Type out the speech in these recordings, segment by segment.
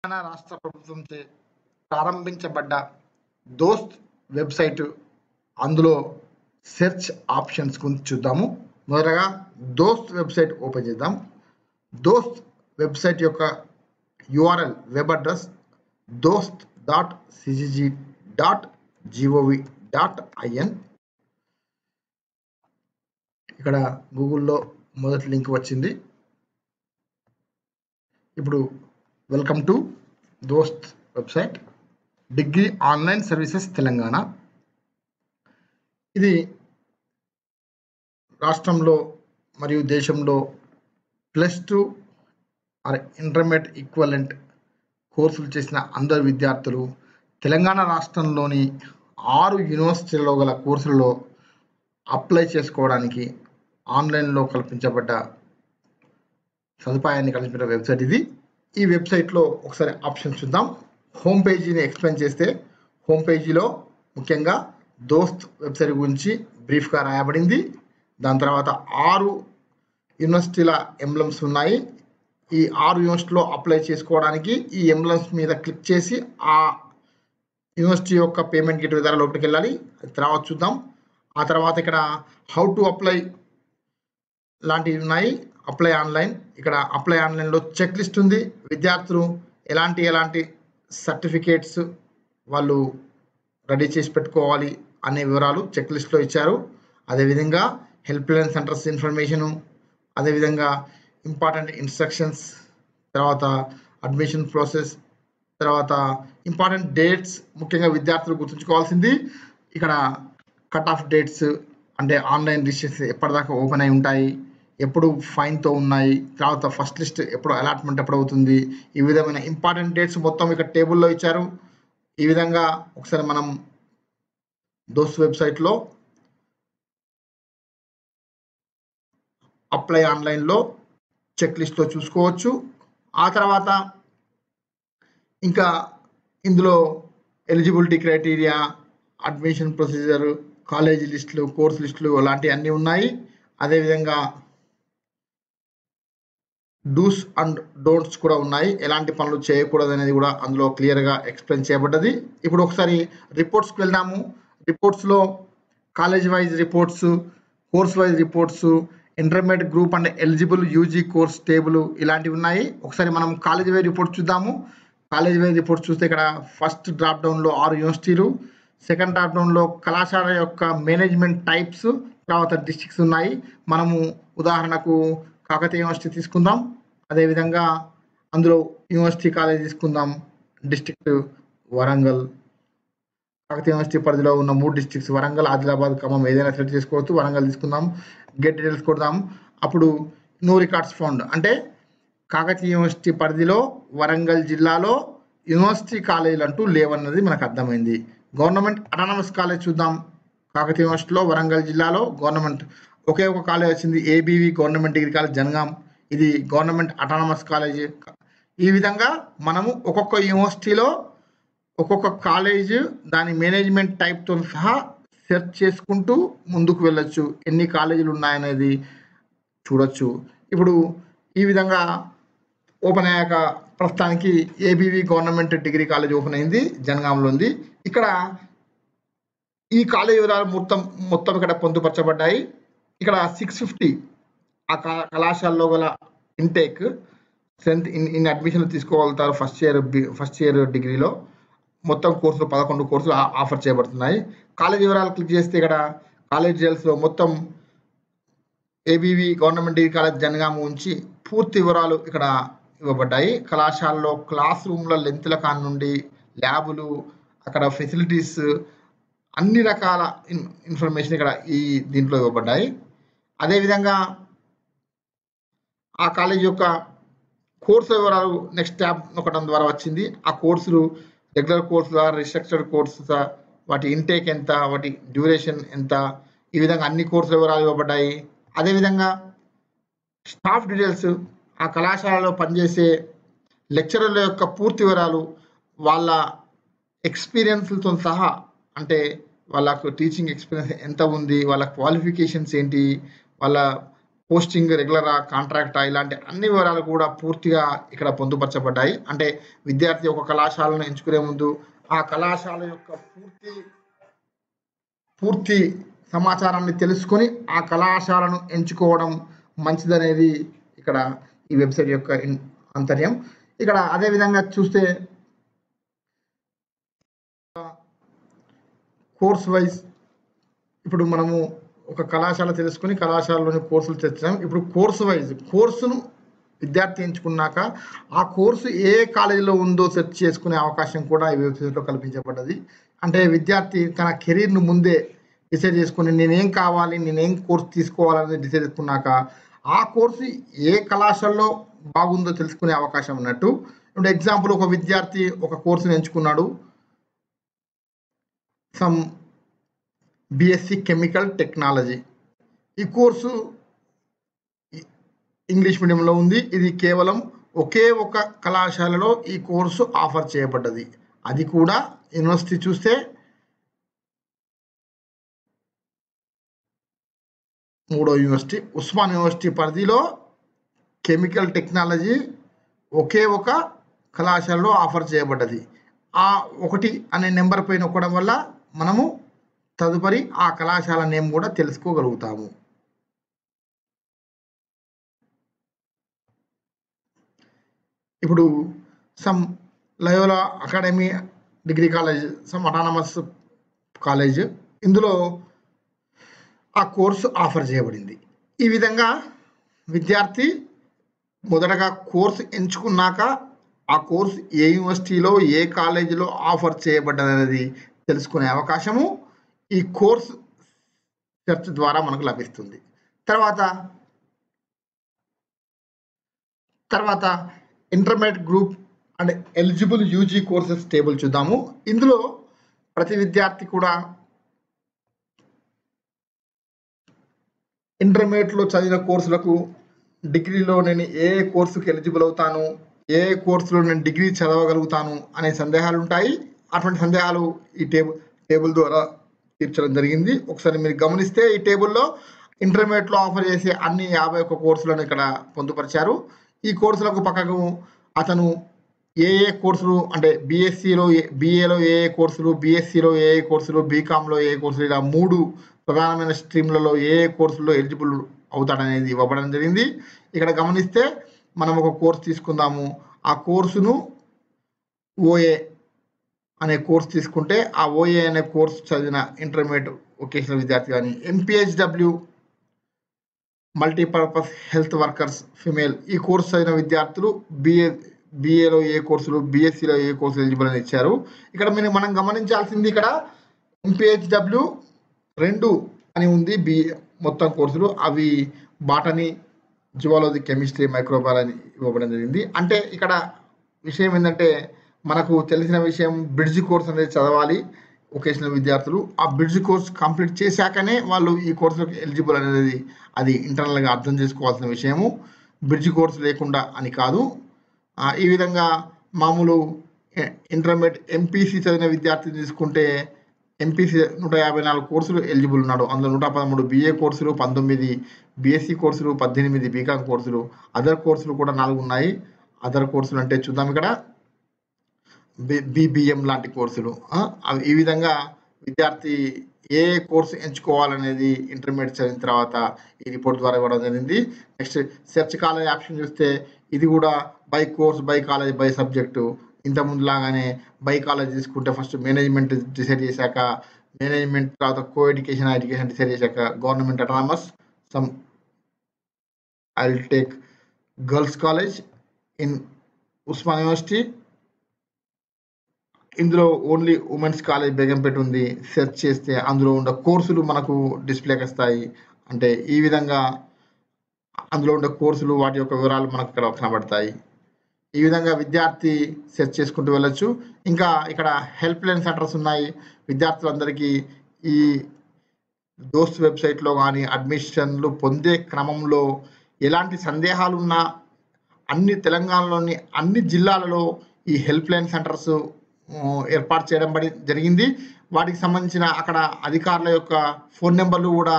తెలంగాణ రాష్ట్ర ప్రభుత్వంచే ప్రారంభించబడ్డ దోస్త్ వెబ్సైట్ అందులో సెర్చ్ ఆప్షన్స్ గురించి చూద్దాము. మొదటగా దోస్త్ వెబ్సైట్ ఓపెన్ చేద్దాం. దోస్త్ వెబ్సైట్ యొక్క URL వెబ్ అడ్రస్ dost.cgg.gov.in. ఇక్కడ గూగుల్లో మొదటి లింక్ వచ్చింది. ఇప్పుడు వెల్కమ్ టు దోస్త్ website, degree online services Telangana. ఇది రాష్ట్రంలో మరియు దేశంలో +2 ఆర్ ఇంటర్మీడియట్ ఈక్వలెంట్ కోర్సులు చేసిన అందరు విద్యార్థులు తెలంగాణ రాష్ట్రంలోని 6 యూనివర్సిటీలలో గల కోర్సులలో అప్లై చేసుకోవడానికి ఆన్లైన్లో కల్పించబడ్డ సదుపాయాన్ని కల్పించిన వెబ్సైట్ ఇది. ఈ వెబ్సైట్లో ఒకసారి ఆప్షన్ చూద్దాం. హోమ్ పేజీని ఎక్స్ప్లెయిన్ చేస్తే, హోమ్ పేజీలో ముఖ్యంగా దోస్త్ వెబ్సైట్ గురించి బ్రీఫ్గా రాయబడింది. దాని తర్వాత 6 యూనివర్సిటీల ఎంబ్లమ్స్ ఉన్నాయి. ఈ 6 యూనివర్సిటీలో అప్లై చేసుకోవడానికి ఈ ఎంబ్లమ్స్ మీద క్లిక్ చేసి ఆ యూనివర్సిటీ యొక్క పేమెంట్ గేట్వే ద్వారా లోపలికి వెళ్ళాలి. తర్వాత చూద్దాం. ఆ తర్వాత ఇక్కడ హౌ టు అప్లై లాంటివి ఉన్నాయి. అప్లై ఆన్లైన్, ఇక్కడ అప్లై ఆన్లైన్లో చెక్ లిస్ట్ ఉంది. విద్యార్థులు ఎలాంటి సర్టిఫికేట్స్ వాళ్ళు రెడీ చేసి పెట్టుకోవాలి అనే వివరాలు చెక్ లిస్ట్లో ఇచ్చారు. అదేవిధంగా హెల్ప్ లైన్ సెంటర్స్ ఇన్ఫర్మేషను, అదేవిధంగా ఇంపార్టెంట్ ఇన్స్ట్రక్షన్స్, తర్వాత అడ్మిషన్ ప్రాసెస్, తర్వాత ఇంపార్టెంట్ డేట్స్. ముఖ్యంగా విద్యార్థులు గుర్తుంచుకోవాల్సింది ఇక్కడ కట్ ఆఫ్ డేట్స్, అంటే ఆన్లైన్ రిజిస్ట్రేషన్ ఎప్పటిదాకా ఓపెన్ అయి ఉంటాయి, ఎప్పుడు ఫైన్తో ఉన్నాయి, తర్వాత ఫస్ట్ లిస్ట్ ఎప్పుడు అలాట్మెంట్ ఎప్పుడు అవుతుంది, ఈ విధమైన ఇంపార్టెంట్ డేట్స్ మొత్తం ఇక్కడ టేబుల్లో ఇచ్చారు. ఈ విధంగా ఒకసారి మనం దోస్త్ వెబ్సైట్లో అప్లై ఆన్లైన్లో చెక్ లిస్ట్లో చూసుకోవచ్చు. ఆ తర్వాత ఇంకా ఇందులో eligibility criteria, admission procedure, college లిస్టులు, కోర్స్ లిస్టులు అలాంటివి అన్నీ ఉన్నాయి. అదేవిధంగా డూస్ అండ్ డోంట్స్ కూడా ఉన్నాయి. ఎలాంటి పనులు చేయకూడదు అనేది కూడా అందులో క్లియర్గా ఎక్స్ప్లెయిన్ చేయబడ్డది. ఇప్పుడు ఒకసారి రిపోర్ట్స్కి వెళ్దాము. రిపోర్ట్స్లో college wise reports, course wise reports, intermediate group and eligible UG course table ఇలాంటివి ఉన్నాయి. ఒకసారి మనం కాలేజ్ వైజ్ రిపోర్ట్ చూద్దాము. కాలేజ్ వైజ్ రిపోర్ట్ చూస్తే ఇక్కడ ఫస్ట్ డ్రాప్ డౌన్లో 6 యూనివర్సిటీలు, సెకండ్ డ్రాప్ డౌన్లో కళాశాల యొక్క మేనేజ్మెంట్ టైప్స్, తర్వాత డిస్ట్రిక్ట్స్ ఉన్నాయి. మనము ఉదాహరణకు కాకతీయ యూనివర్సిటీ తీసుకుందాం. అదేవిధంగా అందులో యూనివర్సిటీ కాలేజ్ తీసుకుందాం. డిస్ట్రిక్ట్ వరంగల్, కాకతీయ యూనివర్సిటీ పరిధిలో ఉన్న 3 డిస్ట్రిక్ట్స్ వరంగల్, ఆదిలాబాద్, ఖమ్మం ఏదైనా సెలెక్ట్ చేసుకోవచ్చు. వరంగల్ తీసుకుందాం. గెట్ డీటెయిల్స్ కొడదాం. అప్పుడు నో రికార్డ్స్ ఫౌండ్, అంటే కాకతీయ యూనివర్సిటీ పరిధిలో వరంగల్ జిల్లాలో యూనివర్సిటీ కాలేజీలు అంటూ లేవన్నది మనకు అర్థమైంది. గవర్నమెంట్ అటానమస్ కాలేజ్ చూద్దాం. కాకతీయ యూనివర్సిటీలో వరంగల్ జిల్లాలో గవర్నమెంట్ ఒకే ఒక కాలేజ్ వచ్చింది, ABV government degree college Jangaon. ఇది గవర్నమెంట్ అటానమస్ కాలేజ్. ఈ విధంగా మనము ఒక్కొక్క యూనివర్సిటీలో ఒక్కొక్క కాలేజ్ దాని మేనేజ్మెంట్ టైప్తో సహా సెర్చ్ చేసుకుంటూ ముందుకు వెళ్ళొచ్చు. ఎన్ని కాలేజీలు ఉన్నాయనేది చూడొచ్చు. ఇప్పుడు ఈ విధంగా ఓపెన్ అయ్యాక ప్రస్తుతానికి ABV government degree college open అయింది, జనగాంలో ఉంది. ఇక్కడ ఈ కాలేజ్ వివరాలు మొత్తం ఇక్కడ పొందుపరచబడ్డాయి. ఇక్కడ 650 ఆ కళాశాలలో గల ఇంటేక్ స్ట్రెంత్ ఇన్ అడ్మిషన్లు తీసుకోగలుగుతారు. ఫస్ట్ ఇయర్ డిగ్రీలో మొత్తం కోర్సులు 11 కోర్సులు ఆఫర్ చేయబడుతున్నాయి. కాలేజ్ వివరాలు క్లిక్ చేస్తే ఇక్కడ కాలేజ్ డీటెయిల్స్లో మొత్తం ABV government degree college Jangaon ఉంచి పూర్తి వివరాలు ఇక్కడ ఇవ్వబడ్డాయి. కళాశాలలో క్లాస్ రూమ్ల లెంత్ల కాన్ నుండి ల్యాబులు, అక్కడ ఫెసిలిటీస్, అన్ని రకాల ఇన్ఫర్మేషన్ ఇక్కడ ఈ దీంట్లో ఇవ్వబడ్డాయి. అదేవిధంగా ఆ కాలేజ్ యొక్క కోర్సు వివరాలు నెక్స్ట్ ట్యాబ్ నొక్కడం ద్వారా వచ్చింది. ఆ కోర్సులు రెగ్యులర్ కోర్సులా, రిస్ట్రక్చర్డ్ కోర్సులా, వాటి ఇంటేక్ ఎంత, వాటి డ్యూరేషన్ ఎంత, ఈ విధంగా అన్ని కోర్సుల వివరాలు ఇవ్వబడ్డాయి. అదేవిధంగా స్టాఫ్ డీటెయిల్స్, ఆ కళాశాలలో పనిచేసే లెక్చరర్ల యొక్క పూర్తి వివరాలు, వాళ్ళ ఎక్స్పీరియన్స్లతో సహా, అంటే వాళ్ళకు టీచింగ్ ఎక్స్పీరియన్స్ ఎంత ఉంది, వాళ్ళ క్వాలిఫికేషన్స్ ఏంటి, వాళ్ళ పోస్టింగ్ రెగ్యులరా, కాంట్రాక్టా ఇలాంటి అన్ని వివరాలు కూడా పూర్తిగా ఇక్కడ పొందుపరచబడ్డాయి. అంటే విద్యార్థి ఒక కళాశాలను ఎంచుకునే ముందు ఆ కళాశాల యొక్క పూర్తి సమాచారాన్ని తెలుసుకొని ఆ కళాశాలను ఎంచుకోవడం మంచిదనేది ఇక్కడ ఈ వెబ్సైట్ యొక్క అంతర్యం. ఇక్కడ అదే విధంగా చూస్తే కోర్స్ వైజ్ ఇప్పుడు మనము ఒక కళాశాల తెలుసుకొని కళాశాలలోని కోర్సులు తెచ్చాం. ఇప్పుడు కోర్సు వైజ్ కోర్సును విద్యార్థి ఎంచుకున్నాక ఆ కోర్సు ఏ కాలేజీలో ఉందో సెర్చ్ చేసుకునే అవకాశం కూడా ఈ వెబ్సైట్లో కల్పించబడ్డది. అంటే విద్యార్థి తన కెరీర్ను ముందే డిసైడ్ చేసుకుని నేనేం కావాలి, నేనేం కోర్సు తీసుకోవాలని డిసైడ్ చేసుకున్నాక ఆ కోర్సు ఏ కళాశాలలో బాగుందో తెలుసుకునే అవకాశం ఉన్నట్టు. ఇప్పుడు ఎగ్జాంపుల్ ఒక విద్యార్థి ఒక కోర్సును ఎంచుకున్నాడు, సమ్ బిఎస్సి కెమికల్ టెక్నాలజీ. ఈ కోర్సు ఇంగ్లీష్ మీడియంలో ఉంది. ఇది కేవలం ఒకే ఒక కళాశాలలో ఈ కోర్సు ఆఫర్ చేయబడ్డది. అది కూడా యూనివర్సిటీ చూస్తే మూడో యూనివర్సిటీ ఉస్మాన్ యూనివర్సిటీ పరిధిలో కెమికల్ టెక్నాలజీ ఒకే ఒక కళాశాలలో ఆఫర్ చేయబడ్డది. ఆ 1 అనే నెంబర్ పైన నొక్కడం వల్ల మనము తదుపరి ఆ కళాశాల నేమ్ కూడా తెలుసుకోగలుగుతాము. ఇప్పుడు some Loyola academy degree college, some autonomous college, ఇందులో ఆ కోర్సు ఆఫర్ చేయబడింది. ఈ విధంగా విద్యార్థి మొదటగా కోర్సు ఎంచుకున్నాక ఆ కోర్సు ఏ యూనివర్సిటీలో ఏ కాలేజీలో ఆఫర్ చేయబడ్డదనేది తెలుసుకునే అవకాశము ఈ కోర్స్ సెర్చ్ ద్వారా మనకు లభిస్తుంది. తర్వాత intermediate group and eligible UG courses table చూద్దాము. ఇందులో ప్రతి విద్యార్థి కూడా ఇంటర్మీడియట్లో చదివిన కోర్సులకు డిగ్రీలో నేను ఏ కోర్సుకి ఎలిజిబుల్ అవుతాను, ఏ కోర్సులో నేను డిగ్రీ చదవగలుగుతాను అనే సందేహాలు ఉంటాయి. అటువంటి సందేహాలు ఈ టేబుల్ ద్వారా తీర్చడం జరిగింది. ఒకసారి మీరు గమనిస్తే ఈ టేబుల్లో ఇంటర్మీడియట్లో ఆఫర్ చేసే అన్ని 51 కోర్సులను ఇక్కడ పొందుపరిచారు. ఈ కోర్సులకు పక్కకు అతను ఏ కోర్సులు అంటే బిఏలో ఏ కోర్సులు, బిఎస్సిలో ఏ కోర్సులు, బీకామ్లో ఏ కోర్సులు, ఇలా 3 ప్రధానమైన స్ట్రీమ్లలో ఏ కోర్సుల్లో ఎలిజిబుల్ అవుతాడనేది ఇవ్వబడడం జరిగింది. ఇక్కడ గమనిస్తే మనం ఒక కోర్సు తీసుకుందాము. ఆ కోర్సును ఓఏ అనే కోర్సు తీసుకుంటే ఆ ఓఏ అనే కోర్సు చదివిన ఇంటర్మీడియట్ వొకేషనల్ విద్యార్థి కానీ, MPHW multipurpose health workers female ఈ కోర్సు చదివిన విద్యార్థులు బిఏలో ఏ కోర్సులు, బిఎస్సిలో ఏ కోర్సులు ఎలిజిబుల్ అని ఇచ్చారు. ఇక్కడ మనం గమనించాల్సింది ఇక్కడ ఎంపీహెచ్డబ్ల్యూ 2 అని ఉంది. బిఏ మొత్తం కోర్సులు అవి బాటనీ, జువాలజీ, కెమిస్ట్రీ, మైక్రోబయాలజీ ఇవ్వబడడం జరిగింది. అంటే ఇక్కడ విషయం ఏంటంటే మనకు తెలిసిన విషయం బ్రిడ్జ్ కోర్స్ అనేది చదవాలి వొకేషనల్ విద్యార్థులు. ఆ బ్రిడ్జ్ కోర్స్ కంప్లీట్ చేశాకనే వాళ్ళు ఈ కోర్సులకు ఎలిజిబుల్ అనేది అది ఇంటర్నల్గా అర్థం చేసుకోవాల్సిన విషయము. బ్రిడ్జ్ కోర్స్ లేకుండా అని కాదు. ఈ విధంగా మామూలు ఇంటర్మీడియట్ ఎంపీసీ చదివిన విద్యార్థిని తీసుకుంటే ఎంపీసీ 154 కోర్సులు ఎలిజిబుల్ ఉన్నాడు. అందులో 113 బిఏ కోర్సులు, 19 బిఎస్సి కోర్సులు, 18 బీకామ్ కోర్సులు, అదర్ కోర్సులు కూడా 4 ఉన్నాయి. అదర్ కోర్సులు అంటే చూద్దాం ఇక్కడ బీబీఎం లాంటి కోర్సులు. ఈ విధంగా విద్యార్థి ఏ కోర్సు ఎంచుకోవాలనేది ఇంటర్మీడియట్ చదివిన తర్వాత ఈ రిపోర్ట్ ద్వారా ఇవ్వడం జరిగింది. నెక్స్ట్ సెర్చ్ కాలేజ్ ఆప్షన్ చూస్తే ఇది కూడా by course, by college, by subject. ఇంతకుముందు లాగానే బై కాలేజ్ తీసుకుంటే ఫస్ట్ మేనేజ్మెంట్ డిసైడ్ చేశాక, మేనేజ్మెంట్ తర్వాత కో ఎడ్యుకేషన్ డిసైడ్ చేశాక government autonomous, some I will take girls college in Osman university. ఇందులో ఓన్లీ ఉమెన్స్ కాలేజ్ బేగంపేట ఉంది. సెర్చ్ చేస్తే అందులో ఉన్న కోర్సులు మనకు డిస్ప్లేకి వస్తాయి. అంటే ఈ విధంగా అందులో ఉండే కోర్సులు వాటి యొక్క వివరాలు మనకు ఇక్కడ కనబడతాయి. ఈ విధంగా విద్యార్థి సెర్చ్ చేసుకుంటూ వెళ్ళొచ్చు. ఇంకా ఇక్కడ హెల్ప్ లైన్ సెంటర్స్ ఉన్నాయి. విద్యార్థులందరికీ ఈ దోస్త్ వెబ్సైట్లో కానీ అడ్మిషన్లు పొందే క్రమంలో ఎలాంటి సందేహాలు ఉన్నా తెలంగాణలోని అన్ని జిల్లాలలో ఈ హెల్ప్ లైన్ సెంటర్స్ ఏర్పాటు చేయడం జరిగింది. వాటికి సంబంధించిన అక్కడ అధికారుల యొక్క ఫోన్ నెంబర్లు కూడా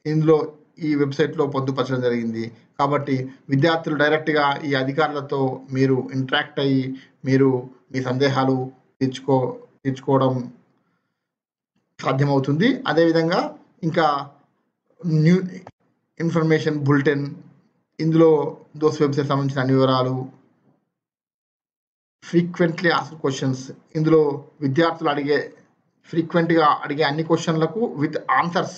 ఇందులో ఈ వెబ్సైట్లో పొందుపరచడం జరిగింది. కాబట్టి విద్యార్థులు డైరెక్ట్గా ఈ అధికారులతో మీరు ఇంటరాక్ట్ అయ్యి మీరు మీ సందేహాలు తీర్చుకోవడం సాధ్యమవుతుంది. అదేవిధంగా ఇంకా న్యూ ఇన్ఫర్మేషన్ బులెటిన్, ఇందులో దోస్ వెబ్సైట్ సంబంధించిన అన్ని వివరాలు, ఫ్రీక్వెంట్లీ ఆస్క్డ్ క్వశ్చన్స్, ఇందులో విద్యార్థులు ఫ్రీక్వెంట్గా అడిగే అన్ని క్వశ్చన్లకు విత్ ఆన్సర్స్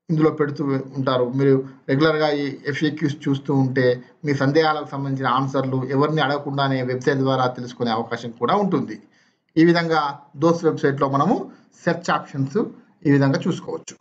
ఇందులో పెడుతూ ఉంటారు. మీరు రెగ్యులర్గా ఈ FAQs చూస్తూ ఉంటే మీ సందేహాలకు సంబంధించిన ఆన్సర్లు ఎవరిని అడగకుండానే వెబ్సైట్ ద్వారా తెలుసుకునే అవకాశం కూడా ఉంటుంది. ఈ విధంగా దోస్ వెబ్సైట్లో మనము సెర్చ్ ఆప్షన్స్ ఈ విధంగా చూసుకోవచ్చు.